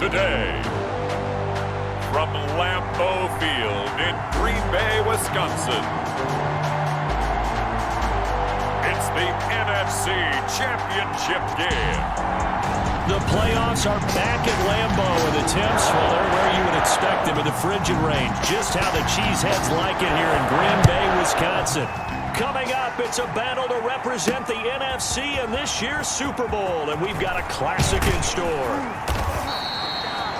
today, from Lambeau Field in Green Bay, Wisconsin, it's the NFC Championship game. The playoffs are back at Lambeau, and the temps, well, they're where you would expect them in the frigid range. Just how the Cheeseheads like it here in Green Bay, Wisconsin. Coming up, it's a battle to represent the NFC in this year's Super Bowl, and we've got a classic in store.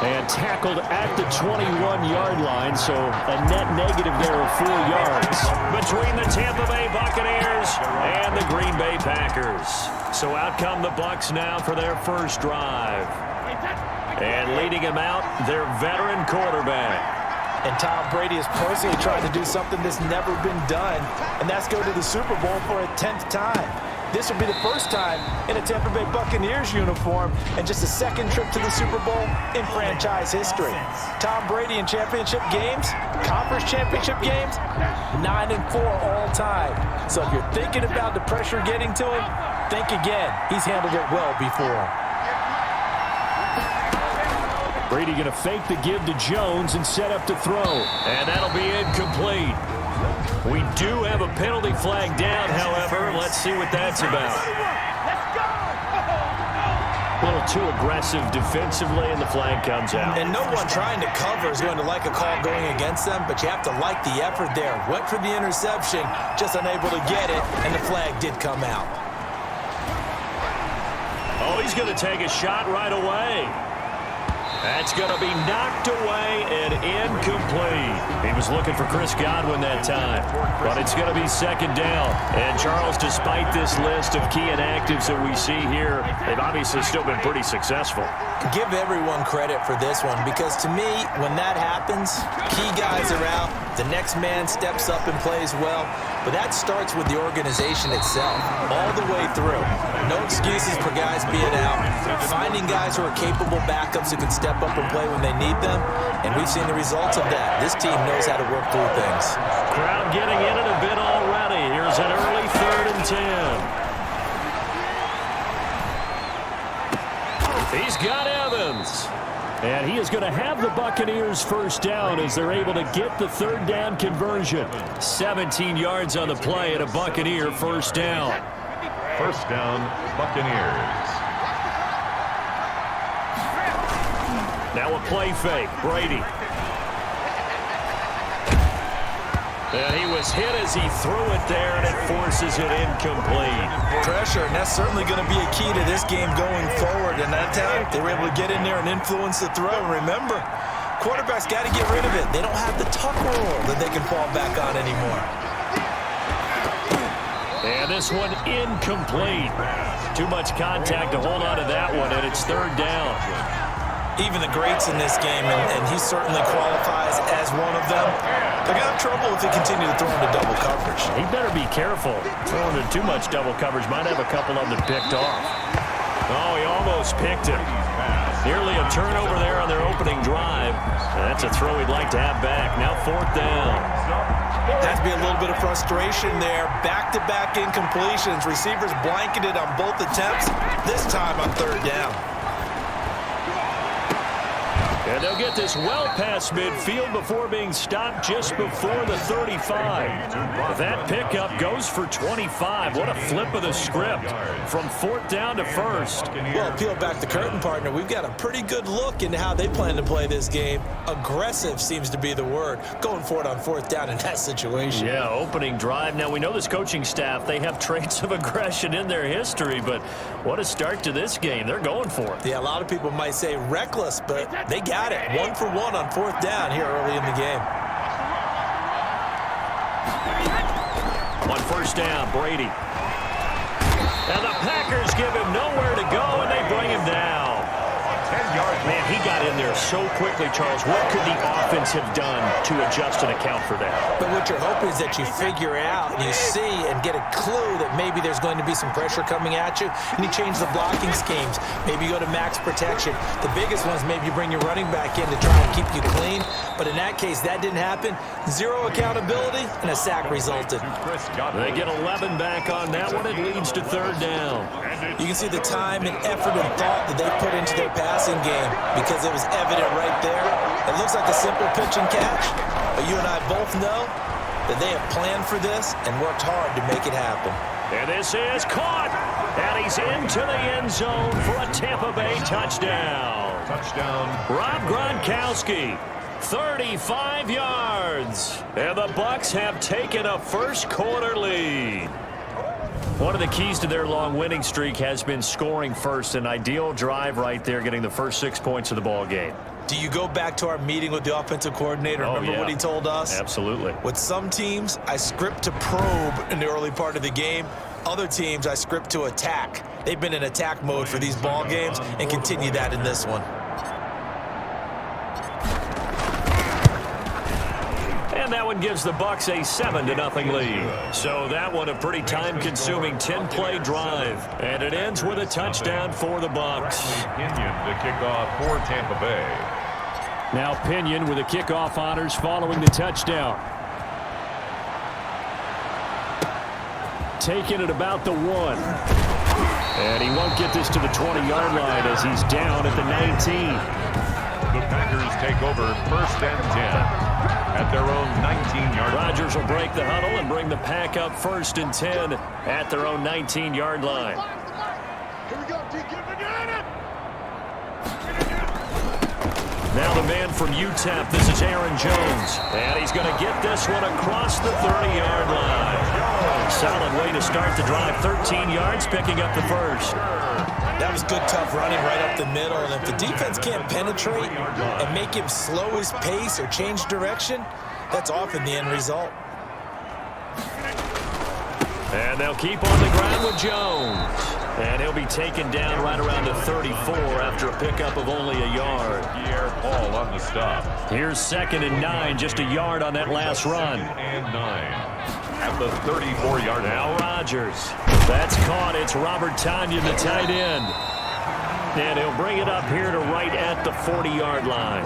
And tackled at the 21-yard line, so a net negative there of 4 yards between the Tampa Bay Buccaneers and the Green Bay Packers. So out come the Bucs now for their first drive. And leading them out, their veteran quarterback. And Tom Brady is personally trying to do something that's never been done, and that's go to the Super Bowl for a 10th time. This will be the first time in a Tampa Bay Buccaneers uniform and just a second trip to the Super Bowl in franchise history. Tom Brady in championship games, conference championship games, 9-4 all time. So if you're thinking about the pressure getting to him, think again. He's handled it well before. Brady going to fake the give to Jones and set up to throw. And that'll be incomplete. We do have a penalty flag down, however. Let's see what that's about. A little too aggressive defensively, and the flag comes out. And no one trying to cover is going to like a call going against them, but you have to like the effort there. Went for the interception, just unable to get it, and the flag did come out. Oh, he's going to take a shot right away. That's going to be knocked away and incomplete. He was looking for Chris Godwin that time, but it's going to be second down. And Charles, despite this list of key inactives that we see here, they've obviously still been pretty successful. Give everyone credit for this one, because to me, when that happens, key guys are out, the next man steps up and plays well, but that starts with the organization itself, all the way through. No excuses for guys being out, finding guys who are capable backups who can step up and play when they need them, and we've seen the results of that. This team knows how to work through things. Crowd getting in it a bit already. Here's an early 3rd and 10. He's got Evans. And he is going to have the Buccaneers first down as they're able to get the 3rd down conversion. 17 yards on the play at a Buccaneer first down. First down, Buccaneers. Now a play fake, Brady. And he was hit as he threw it there, and it forces it incomplete. Pressure, and that's certainly going to be a key to this game going forward. And that time, they were able to get in there and influence the throw. And remember, quarterbacks got to get rid of it. They don't have the tuck rule that they can fall back on anymore. And this one incomplete. Too much contact to hold on to that one, and it's 3rd down. Even the greats in this game, and he certainly qualifies as one of them, they're going to have trouble if they continue to throw into double coverage. He better be careful. Throwing into too much double coverage might have a couple of them picked off. Oh, he almost picked him. Nearly a turnover there on their opening drive. That's a throw he'd like to have back. Now 4th down. Has to be a little bit of frustration there. Back-to-back incompletions. Receivers blanketed on both attempts, this time on 3rd down. And they'll get this well past midfield before being stopped just before the 35. That pickup goes for 25. What a flip of the script from 4th down to 1st. Well, peel back the curtain, partner. We've got a pretty good look into how they plan to play this game. Aggressive seems to be the word. Going for it on 4th down in that situation. Yeah, opening drive. Now, we know this coaching staff, they have traits of aggression in their history, but what a start to this game. They're going for it. Yeah, a lot of people might say reckless, but they got it. 1 for 1 on 4th down here early in the game. On 1st down, Brady. And the Packers give him nowhere to go, and they bring him down. 10 yards. Man, he got in there so quickly, Charles. What could the offense have done to adjust and account for that? But what you're hoping is that you figure out and you see and get a clue that maybe there's going to be some pressure coming at you, and you change the blocking schemes. Maybe you go to max protection. The biggest one is maybe you bring your running back in to try and keep you clean. But in that case, that didn't happen. 0 accountability, and a sack resulted. They get 11 back on that one. It leads to 3rd down. You can see the time and effort and thought that they put into their passing game because it was evident right there. It looks like a simple pitch and catch, but you and I both know that they have planned for this and worked hard to make it happen. And this is caught, and he's into the end zone for a Tampa Bay touchdown. Touchdown. Rob Gronkowski, 35 yards. And the Bucs have taken a first-quarter lead. One of the keys to their long winning streak has been scoring first. An ideal drive right there, getting the first 6 points of the ball game. Do you go back to our meeting with the offensive coordinator? Remember what he told us? Absolutely. With some teams, I script to probe in the early part of the game. Other teams, I script to attack. They've been in attack mode for these ball games and continue that in this one. And that one gives the Bucs a 7-0 lead. So that one a pretty time-consuming 10-play drive. And it ends with a touchdown for the Bucs. Pinion to kick off for Tampa Bay. Now Pinion with the kickoff honors following the touchdown. Taking it about the 1. And he won't get this to the 20-yard line as he's down at the 19. The Packers take over 1st and 10 at their own 19-yard line. Rodgers will break the huddle and bring the pack up 1st and 10 at their own 19-yard line. Here we go, D. Give it. Now the man from UTEP, this is Aaron Jones. And he's going to get this one across the 30-yard line. Solid way to start the drive, 13 yards, picking up the first. That was good, tough running right up the middle. And if the defense can't penetrate and make him slow his pace or change direction, that's often the end result. And they'll keep on the ground with Jones. And he'll be taken down right around the 34 after a pickup of only a yard. Ball on the stop. Here's 2nd and 9, just a yard on that last run. 2nd and 9 at the 34-yard line. Now Rodgers. That's caught. It's Robert Tonyan, the tight end. And he'll bring it up here to right at the 40-yard line.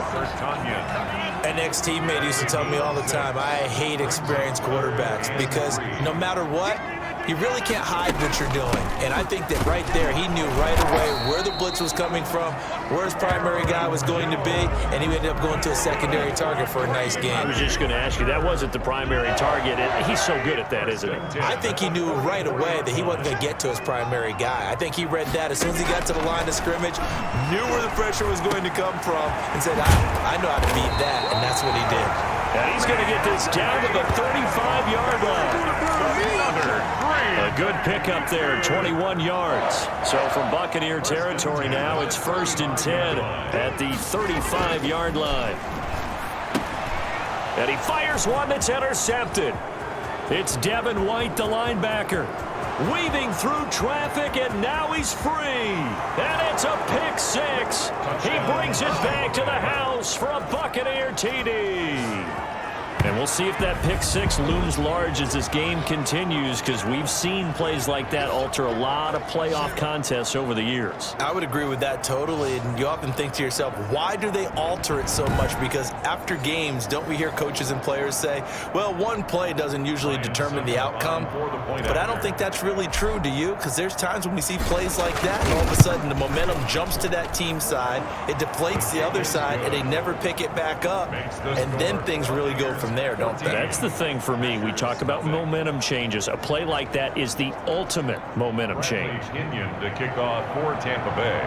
An ex-teammate used to tell me all the time, I hate experienced quarterbacks because no matter what, you really can't hide what you're doing. And I think that right there, he knew right away where the blitz was coming from, where his primary guy was going to be, and he ended up going to a secondary target for a nice game. I was just going to ask you, that wasn't the primary target. He's so good at that, isn't he? I think he knew right away that he wasn't going to get to his primary guy. I think he read that as soon as he got to the line of scrimmage, knew where the pressure was going to come from, and said, I know how to beat that, and that's what he did. And he's going to get this down to the 35-yard line. A good pickup there, 21 yards. So from Buccaneer territory now, it's 1st and 10 at the 35-yard line. And he fires one that's intercepted. It's Devin White, the linebacker, weaving through traffic, and now he's free. And it's a pick 6. He brings it back to the house for a Buccaneer TD. And we'll see if that pick 6 looms large as this game continues, because we've seen plays like that alter a lot of playoff contests over the years. I would agree with that totally. And you often think to yourself, why do they alter it so much? Because after games, don't we hear coaches and players say, well, one play doesn't usually determine the outcome. But I don't think that's really true, do you? Because there's times when we see plays like that, and all of a sudden the momentum jumps to that team side, it deflates the other side, and they never pick it back up. And then things really go from there, don't they? That's the thing for me. We talk about momentum changes. A play like that is the ultimate momentum change. Pinion to kick off for Tampa Bay.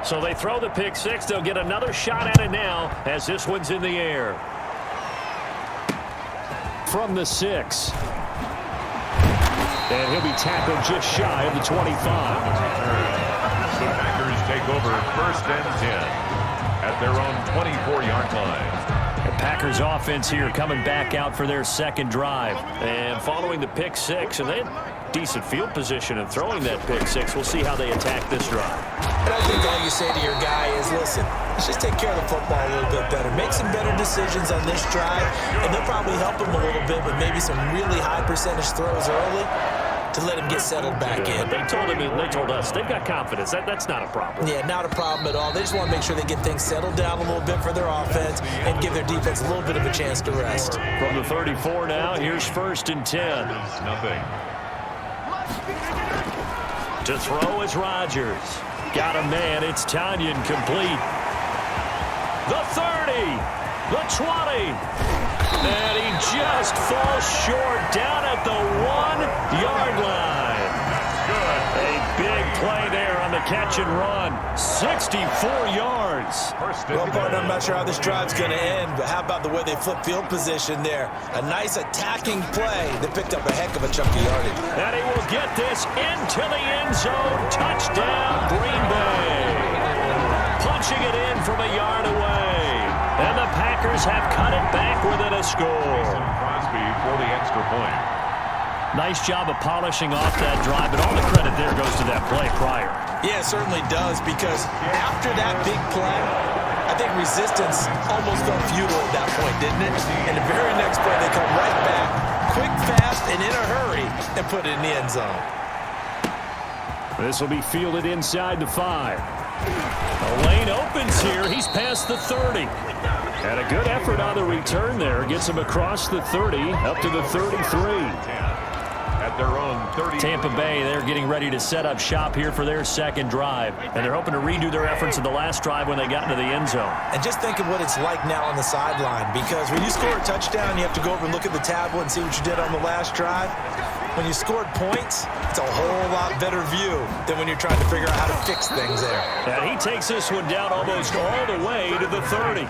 So they throw the pick 6. They'll get another shot at it now as this one's in the air. From the 6. And he'll be tackled just shy of the 25. The Packers take over 1st and 10 at their own 24-yard line. The Packers offense here coming back out for their second drive. And following the pick 6, and they had decent field position and throwing that pick 6. We'll see how they attack this drive. And I think all you say to your guy is, listen, let's just take care of the football a little bit better. Make some better decisions on this drive, and they'll probably help him a little bit with maybe some really high percentage throws early. to let him get settled back in. They told us they've got confidence. That's not a problem. Yeah, not a problem at all. They just want to make sure they get things settled down a little bit for their offense and give their defense a little bit of a chance to rest. From the 34 now, here's 1st and 10. Nothing. To throw is Rodgers. Got a man. It's Tanyan complete. The 30. The 20. And he just falls short down at the 1-yard line. Good. A big play there on the catch and run. 64 yards. Well, partner, I'm not sure how this drive's going to end, but how about the way they flip field position there? A nice attacking play that picked up a heck of a chunk of yardage. And he will get this into the end zone. Touchdown, Green Bay. Punching it in from a yard away. And the Packers have cut it back within a score. Crosby for the extra point. Nice job of polishing off that drive, but all the credit there goes to that play prior. Yeah, it certainly does, because after that big play, I think resistance almost felt futile at that point, didn't it? And the very next play, they come right back, quick, fast, and in a hurry, and put it in the end zone. This will be fielded inside the 5. A lane opens here. He's past the 30. And a good effort on the return there. Gets him across the 30, up to the 33. At their own 30. Tampa Bay, they're getting ready to set up shop here for their second drive. And they're hoping to redo their efforts in the last drive when they got into the end zone. And just think of what it's like now on the sideline, because when you score a touchdown, you have to go over and look at the tablet and see what you did on the last drive. When you scored points, it's a whole lot better view than when you're trying to figure out how to fix things there. And he takes this one down almost all the way to the 30.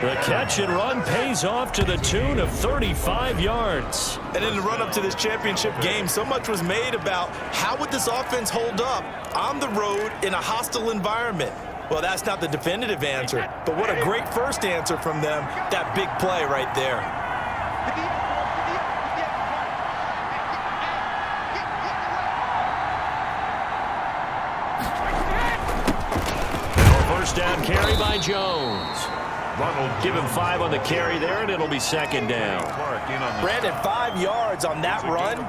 The catch and run pays off to the tune of 35 yards. And in the run-up to this championship game, so much was made about how would this offense hold up on the road in a hostile environment. Well, that's not the definitive answer, but what a great first answer from them, that big play right there. First down carry by Jones. Give him 5 on the carry there, and it'll be second down. Brandon, 5 yards on that run.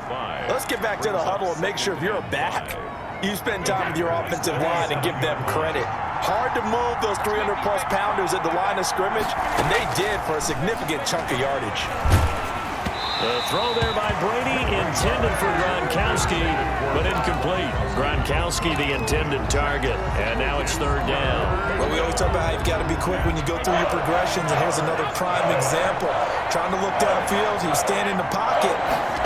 Let's get back to the huddle and make sure if you're a back, you spend time with your offensive line and give them credit. Hard to move those 300-plus pounders at the line of scrimmage, and they did for a significant chunk of yardage. The throw there by Brady, intended for Gronkowski, but incomplete. Gronkowski, the intended target, and now it's third down. Well, we always talk about how you've got to be quick when you go through your progressions, and here's another prime example. Trying to look downfield, he was standing in the pocket,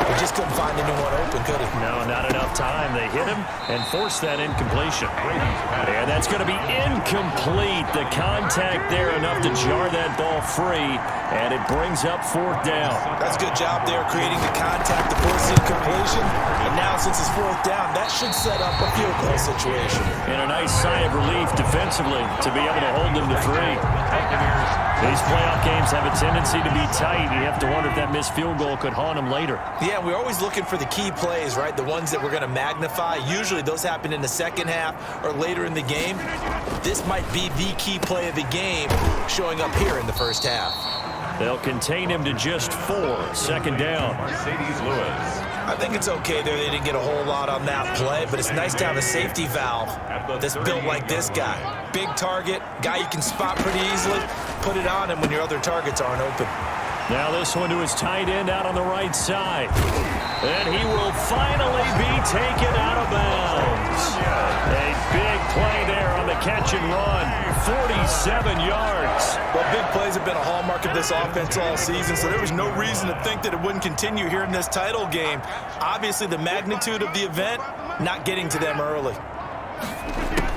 but just couldn't find anyone open, could he? No, not enough time. They hit him and forced that incompletion. And that's going to be incomplete. The contact there enough to jar that ball free, and it brings up fourth down. That's a good job there, creating the contact to force the incompletion. And now, since it's fourth down, that should set up a field goal situation. And a nice sigh of relief defensively to be able to hold them to 3. These playoff games have a tendency to be tight. You have to wonder if that missed field goal could haunt them later. Yeah, we're always looking for the key plays, right? The ones that we're going to magnify. Usually those happen in the second half or later in the game. This might be the key play of the game showing up here in the first half. They'll contain him to just 4. Second down. Mercedes Lewis. I think it's okay there. They didn't get a whole lot on that play, but it's nice to have a safety valve that's built like this guy. Big target, guy you can spot pretty easily. Put it on him when your other targets aren't open. Now this one to his tight end out on the right side. And he will finally be taken out of bounds. A big play there on the catch and run. 47 yards. Well, big plays have been a hallmark of this offense all season, so there was no reason to think that it wouldn't continue here in this title game. Obviously, the magnitude of the event, not getting to them early.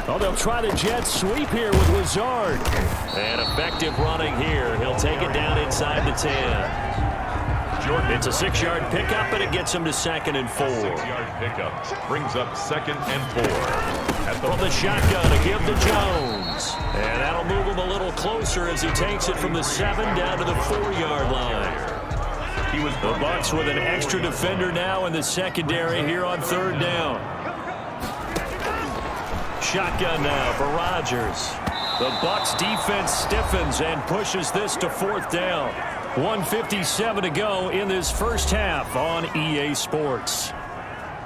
Oh, they'll try the jet sweep here with Lazard. And effective running here. He'll take it down inside the 10. It's a 6-yard pickup, but it gets him to 2nd and 4. 6-yard pickup brings up 2nd and 4. From the shotgun to give to Jones. And that'll move him a little closer as he takes it from the 7 down to the 4-yard line. The Bucs with an extra defender now in the secondary here on 3rd down. Shotgun now for Rodgers. The Bucs defense stiffens and pushes this to 4th down. 1:57 to go in this first half on EA Sports.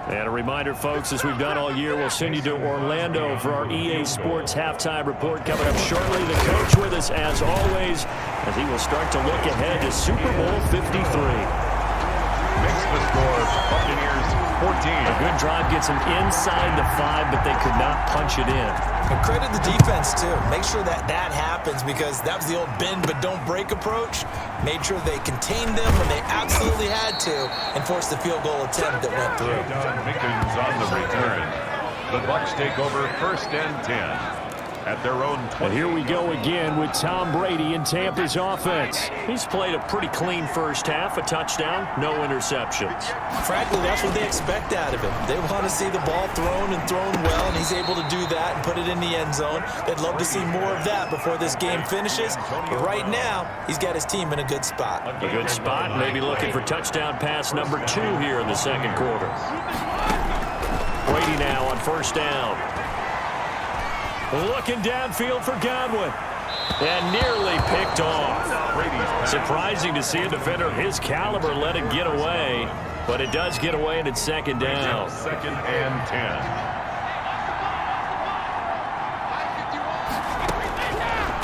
And a reminder, folks, as we've done all year, we'll send you to Orlando for our EA Sports halftime report coming up shortly. The coach with us, as always, as he will start to look ahead to Super Bowl 53. Makes the score, Buccaneers 14. A good drive gets them inside the 5, but they could not punch it in. And credit the defense, too. Make sure that happens, because that was the old bend but don't break approach. Made sure they contained them when they absolutely had to and forced the field goal attempt that went through. Mickens on the return. The Bucs take over 1st and 10 at their own 20. And here we go again with Tom Brady in Tampa's offense. He's played a pretty clean first half, a touchdown, no interceptions. Frankly, that's what they expect out of him. They want to see the ball thrown and thrown well, and he's able to do that and put it in the end zone. They'd love to see more of that before this game finishes. But right now, he's got his team in a good spot. A good spot, maybe looking for touchdown pass number 2 here in the second quarter. Brady now on 1st down. Looking downfield for Godwin. And nearly picked off. Surprising to see a defender of his caliber let it get away. But it does get away, and it's 2nd down. 2nd and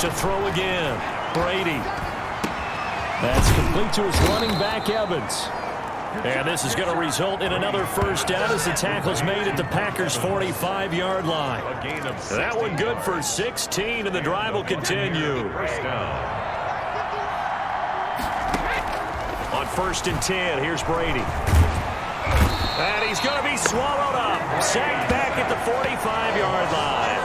10. To throw again. Brady. That's complete to his running back, Evans. And this is going to result in another 1st down as the tackle's made at the Packers' 45-yard line. That one good for 16, and the drive will continue. 1st down. On 1st and 10, here's Brady. And he's going to be swallowed up. Sacked back at the 45-yard line.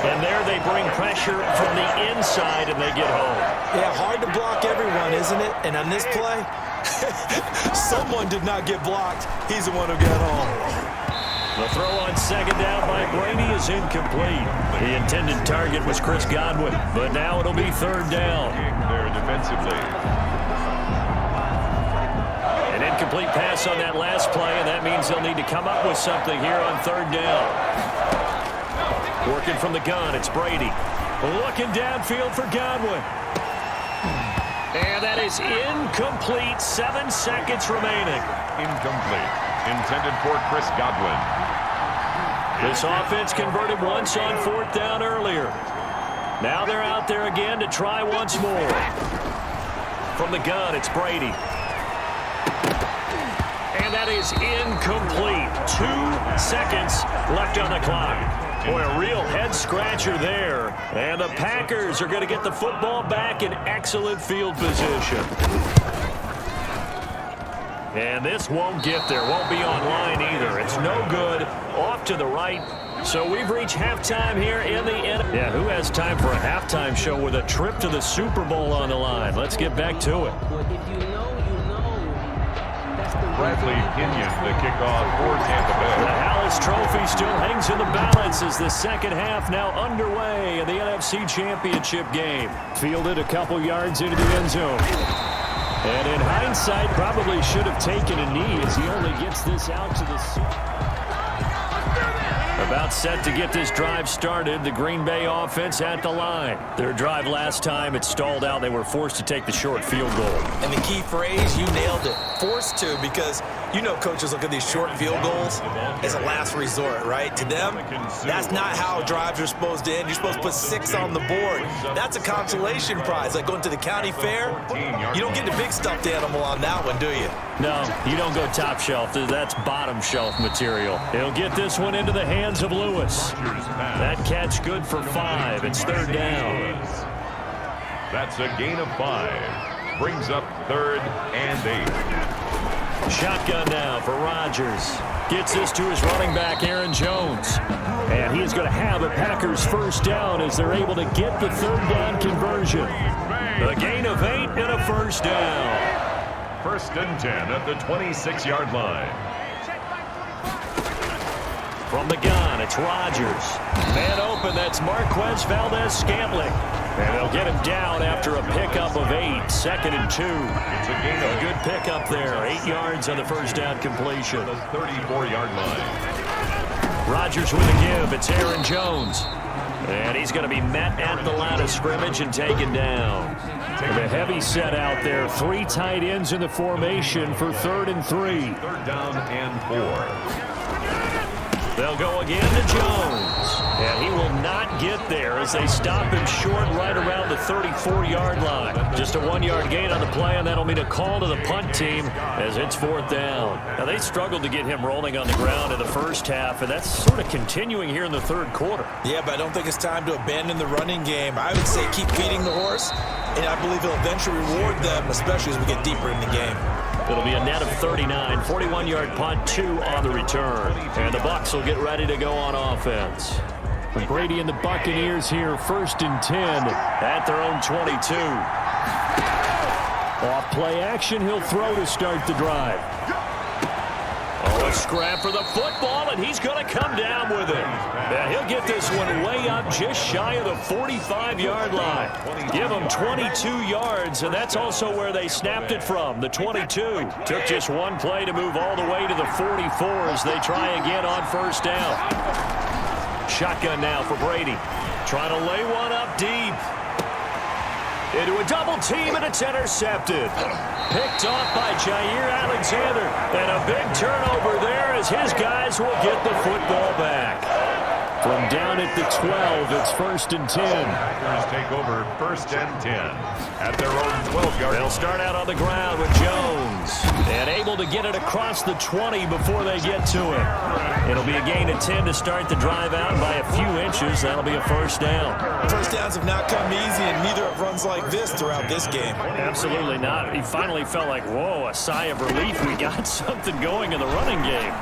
And there they bring pressure from the inside, and they get home. Yeah, hard to block everyone, isn't it? And on this play, someone did not get blocked. He's the one who got home. The throw on 2nd down by Brady is incomplete. The intended target was Chris Godwin, but now it'll be 3rd down. There defensively. An incomplete pass on that last play, and that means they'll need to come up with something here on 3rd down. Working from the gun, it's Brady. Looking downfield for Godwin. And that is incomplete. 7 seconds remaining. Incomplete. Intended for Chris Godwin. This offense converted once on 4th down earlier. Now they're out there again to try once more. From the gun, it's Brady. And that is incomplete. 2 seconds left on the clock. Boy, a real head-scratcher there. And the Packers are going to get the football back in excellent field position. And this won't get there. Won't be online either. It's no good. Off to the right. So we've reached halftime here in the end. Yeah, who has time for a halftime show with a trip to the Super Bowl on the line? Let's get back to it. Bradley Pinion, the kickoff for Tampa Bay. The Hallis Trophy still hangs in the balance as the second half now underway in the NFC Championship game. Fielded a couple yards into the end zone. And in hindsight, probably should have taken a knee as he only gets this out to the... About set to get this drive started, the Green Bay offense at the line. Their drive last time, it stalled out. They were forced to take the short field goal. And the key phrase, you nailed it. Forced to, because you know coaches look at these short field goals as a last resort, right? To them, that's not how drives are supposed to end. You're supposed to put 6 on the board. That's a consolation prize, like going to the county fair. You don't get the big stuffed animal on that one, do you? No, you don't go top shelf. That's bottom shelf material. He'll get this one into the hands of Lewis. That catch good for 5. It's 3rd down. That's a gain of 5. Brings up 3rd and 8. Shotgun now for Rodgers. Gets this to his running back, Aaron Jones. And he is going to have a Packers 1st down as they're able to get the 3rd down conversion. A gain of 8 and a 1st down. 1st and 10 at the 26-yard line. From the gun, it's Rodgers. Man open, that's Marquez Valdez-Scantling. And they'll get him down after a pickup of 8. 2nd and 2. It's a gain of a good pickup there. 8 yards on the 1st down completion. The 34-yard line. Rodgers with a give. It's Aaron Jones. And he's going to be met at the line of scrimmage and taken down. The heavy set out there. 3 tight ends in the formation for 3rd and 3. 3rd down and 4. They'll go again to Jones. And he will not get there as they stop him short right around the 34-yard line. Just a 1-yard gain on the play, and that'll mean a call to the punt team as it's 4th down. Now, they struggled to get him rolling on the ground in the first half, and that's sort of continuing here in the 3rd quarter. Yeah, but I don't think it's time to abandon the running game. I would say keep feeding the horse, and I believe he'll eventually reward them, especially as we get deeper in the game. It'll be a net of 39, 41-yard punt, 2 on the return. And the Bucs will get ready to go on offense. Brady and the Buccaneers here, 1st and 10 at their own 22. Off play action, he'll throw to start the drive. Oh, a scrap for the football, and he's going to come down with it. Yeah, he'll get this one way up just shy of the 45-yard line. Give him 22 yards, and that's also where they snapped it from, the 22. Took just one play to move all the way to the 44 as they try again on 1st down. Shotgun now for Brady. Trying to lay one up deep. Into a double team, and it's intercepted. Picked off by Jair Alexander. And a big turnover there as his guys will get the football back. From down at the 12, it's 1st and 10. Packers take over 1st and 10 at their own 12-yard line. They'll start out on the ground with Jones. And able to get it across the 20 before they get to it. It'll be a gain of 10 to start the drive out by a few inches. That'll be a 1st down. 1st downs have not come easy, and neither have runs like this throughout this game. Absolutely not. He finally felt like, whoa, a sigh of relief. We got something going in the running game.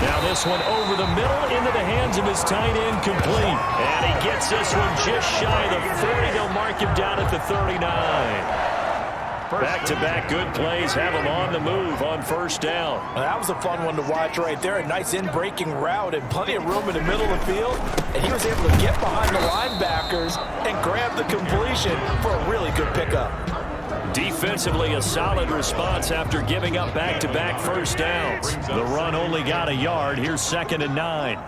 Now this one over the middle into the hands of his tight end, complete. And he gets this one just shy of the 40. They'll mark him down at the 39. Back-to-back good plays have him on the move on 1st down. Well, that was a fun one to watch right there. A nice in-breaking route and plenty of room in the middle of the field. And he was able to get behind the linebackers and grab the completion for a really good pickup. Defensively, a solid response after giving up back-to-back 1st downs. The run only got a yard. Here's 2nd and 9.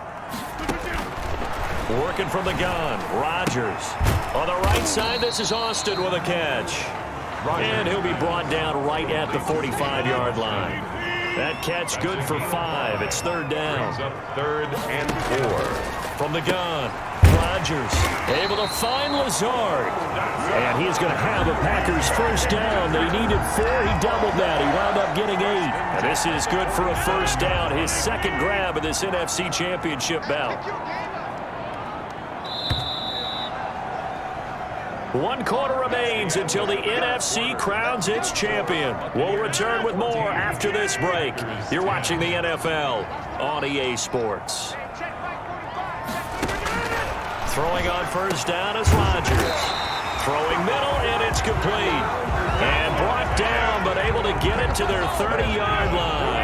Working from the gun, Rodgers. On the right side, this is Austin with a catch. And he'll be brought down right at the 45-yard line. That catch good for 5. It's 3rd down. 3rd and 4. From the gun, Rodgers able to find Lazard. And he's going to have a Packers 1st down. They needed 4. He doubled that. He wound up getting 8. And this is good for a 1st down. His 2nd grab of this NFC Championship bout. 1 quarter remains until the NFC crowns its champion. We'll return with more after this break. You're watching the NFL on EA Sports. Throwing on 1st down is Rodgers. Throwing middle, and it's complete. And brought down, but able to get it to their 30-yard line.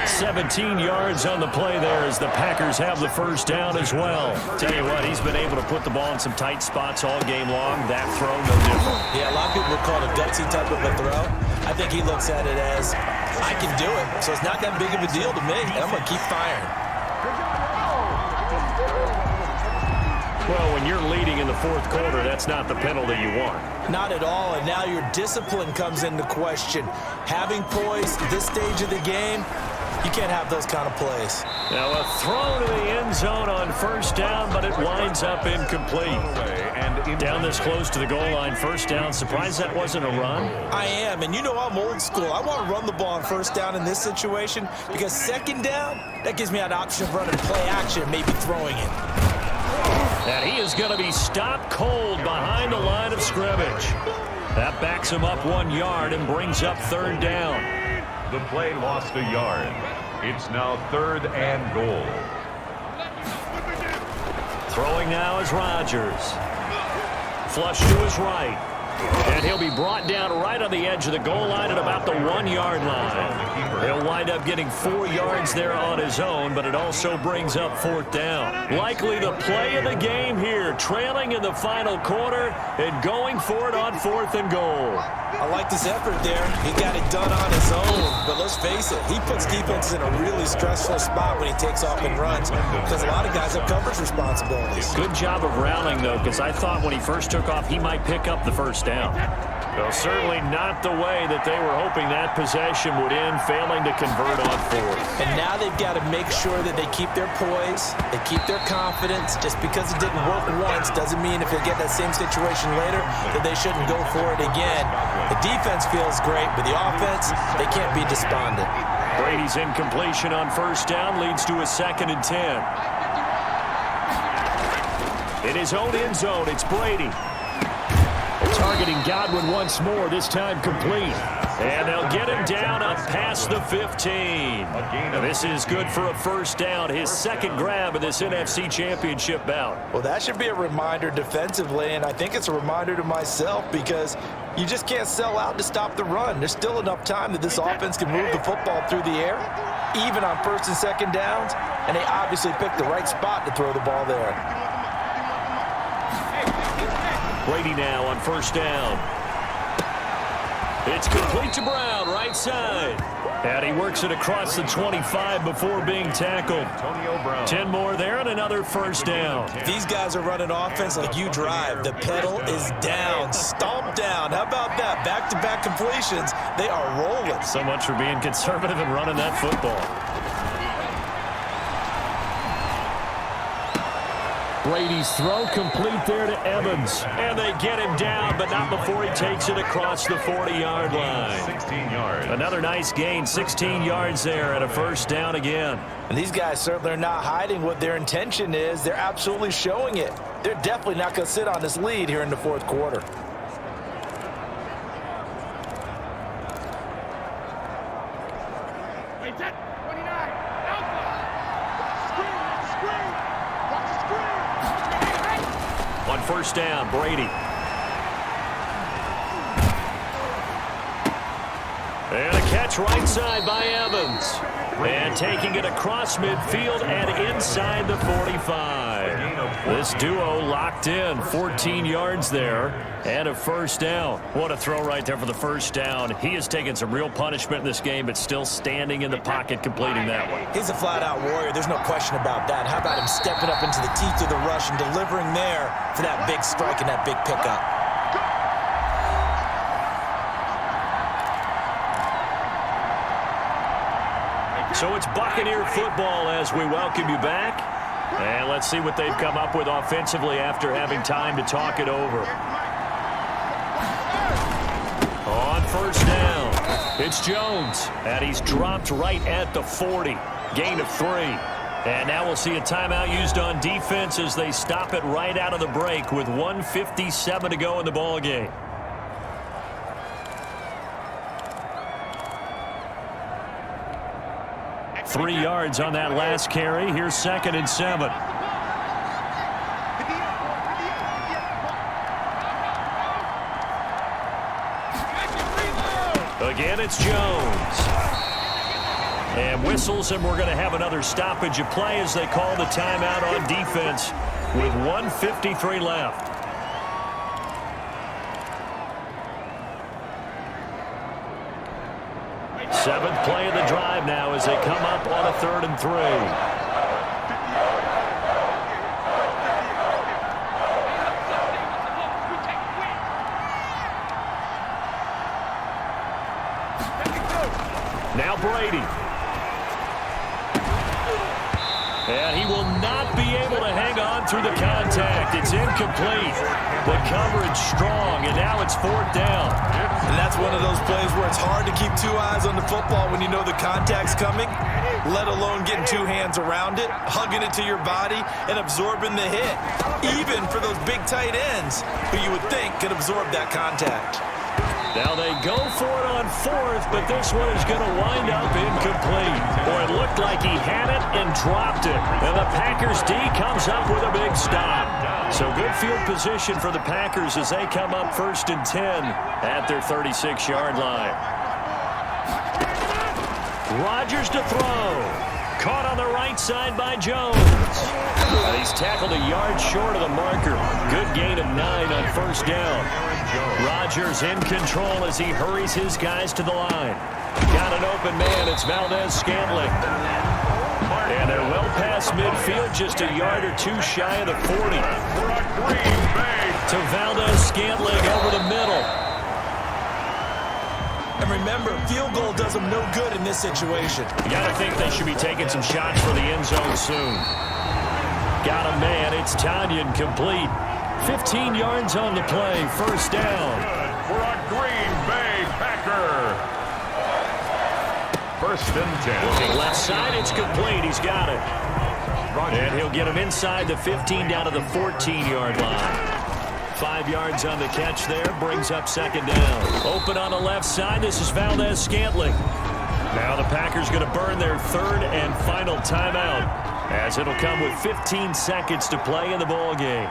17 yards on the play there as the Packers have the 1st down as well. Tell you what, he's been able to put the ball in some tight spots all game long. That throw, no different. Yeah, a lot of people would call it a gutsy type of a throw. I think he looks at it as, I can do it. So it's not that big of a deal to me. I'm going to keep firing. Well, when you're leading in the 4th quarter, that's not the penalty you want. Not at all, and now your discipline comes into question. Having poise at this stage of the game, you can't have those kind of plays. Now a throw to the end zone on 1st down, but it winds up incomplete. Down this close to the goal line, 1st down. Surprised that wasn't a run? I am, and you know I'm old school. I want to run the ball on 1st down in this situation because 2nd down, that gives me an option of running play action and maybe throwing it. And he is going to be stopped cold behind the line of scrimmage. That backs him up 1 yard and brings up 3rd down. The play lost a yard. It's now 3rd and goal. Throwing now is Rodgers. Flush to his right. And he'll be brought down right on the edge of the goal line at about the 1 yard line. He'll wind up getting 4 yards there on his own, but it also brings up 4th down. Likely the play of the game here, trailing in the final quarter and going for it on 4th and goal. I like this effort there. He got it done on his zone, but let's face it, he puts defenses in a really stressful spot when he takes off and runs because a lot of guys have coverage responsibilities. Good job of rallying, though, because I thought when he first took off, he might pick up the first down. Well, certainly not the way that they were hoping that possession would end, failing to convert on fourth. And now they've got to make sure that they keep their poise, they keep their confidence. Just because it didn't work once doesn't mean if they get that same situation later that they shouldn't go for it again. The defense feels great, but the offense, they can't be despondent. Brady's incompletion on first down leads to a 2nd and 10. In his own end zone, it's Brady. Targeting Godwin once more, this time complete. And they'll get him down up past the 15. Now this is good for a first down, his 2nd grab of this NFC Championship bout. Well, that should be a reminder defensively, and I think it's a reminder to myself because you just can't sell out to stop the run. There's still enough time that this offense can move the football through the air, even on 1st and 2nd downs, and they obviously picked the right spot to throw the ball there. Brady now on first down. It's complete to Brown, right side. And he works it across the 25 before being tackled. 10 more there and another first down. These guys are running offense like you drive. The pedal is down, stomp down. How about that? Back-to-back completions. They are rolling. So much for being conservative and running that football. Brady's throw complete there to Evans. And they get him down, but not before he takes it across the 40-yard line. 16 yards. Another nice gain, 16 yards there and a first down again. And these guys certainly are not hiding what their intention is. They're absolutely showing it. They're definitely not going to sit on this lead here in the 4th quarter. On first down, Brady. And a catch right side by Evans. And taking it across midfield and inside the 45. This duo locked in, 14 yards there and a first down. What a throw right there for the first down. He has taken some real punishment in this game, but still standing in the pocket completing that one. He's a flat-out warrior. There's no question about that. How about him stepping up into the teeth of the rush and delivering there for that big strike and that big pickup? So it's Buccaneer football as we welcome you back. And let's see what they've come up with offensively after having time to talk it over. On first down, it's Jones. And he's dropped right at the 40. Gain of 3. And now we'll see a timeout used on defense as they stop it right out of the break with 1:57 to go in the ballgame. Three yards on that last carry. Here's 2nd and 7. Again, it's Jones. And whistles, and we're going to have another stoppage of play as they call the timeout on defense with 1:53 left. Seventh play of the drive now as they come up on a 3rd and 3. Now Brady. And he will not be able to hang on through the contact. It's incomplete. The coverage strong, and now it's 4th down. And that's one of those plays where it's hard to keep 2 eyes on the football when you know the contact's coming, let alone getting 2 hands around it, hugging it to your body, and absorbing the hit, even for those big tight ends who you would think could absorb that contact. Now they go for it on 4th, but this one is going to wind up incomplete. Boy, it looked like he had it and dropped it. And the Packers D comes up with a big stop. So good field position for the Packers as they come up 1st and 10 at their 36-yard line. Rodgers to throw. Caught on the right side by Jones. And he's tackled a yard short of the marker. Good gain of 9 on first down. Rodgers in control as he hurries his guys to the line. Got open man. It's Valdez-Scantling. And they're well past midfield, just a yard or two shy of the 40. To Valdez-Scantling over the middle. And remember, field goal does them no good in this situation. You got to think they should be taking some shots for the end zone soon. Got a man. It's Tanyan complete. 15 yards on the play. First down. For a Green Bay Packer. First and 10. Looking left side. It's complete. He's got it. And he'll get him inside the 15 down to the 14-yard line. 5 yards on the catch there. Brings up second down. Open on the left side. This is Valdez-Scantling. Now the Packers going to burn their third and final timeout, as it'll come with 15 seconds to play in the ball game.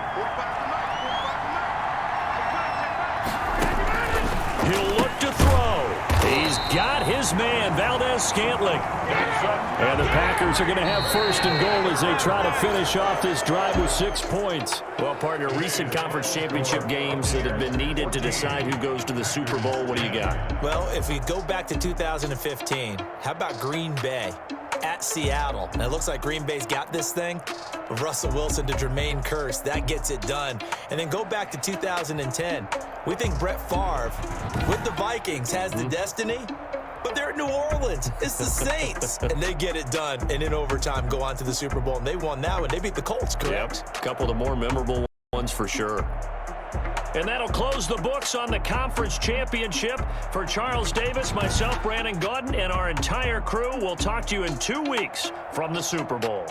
He'll look to throw. He's got his man, Valdez-Scantling. And the Packers are going to have first and goal as they try to finish off this drive with 6 points. Well, partner, recent conference championship games that have been needed to decide who goes to the Super Bowl. What do you got? Well, if we go back to 2015, how about Green Bay at Seattle? Now, it looks like Green Bay's got this thing. Russell Wilson to Jermaine Kearse, that gets it done. And then go back to 2010. We think Brett Favre with the Vikings has the destiny, but they're at New Orleans. It's the Saints. And they get it done. And in overtime, go on to the Super Bowl. And they won that one. They beat the Colts, correct? Yep. A couple of the more memorable ones for sure. And that'll close the books on the conference championship. For Charles Davis, myself, Brandon Gaudin, and our entire crew, we'll talk to you in 2 weeks from the Super Bowl.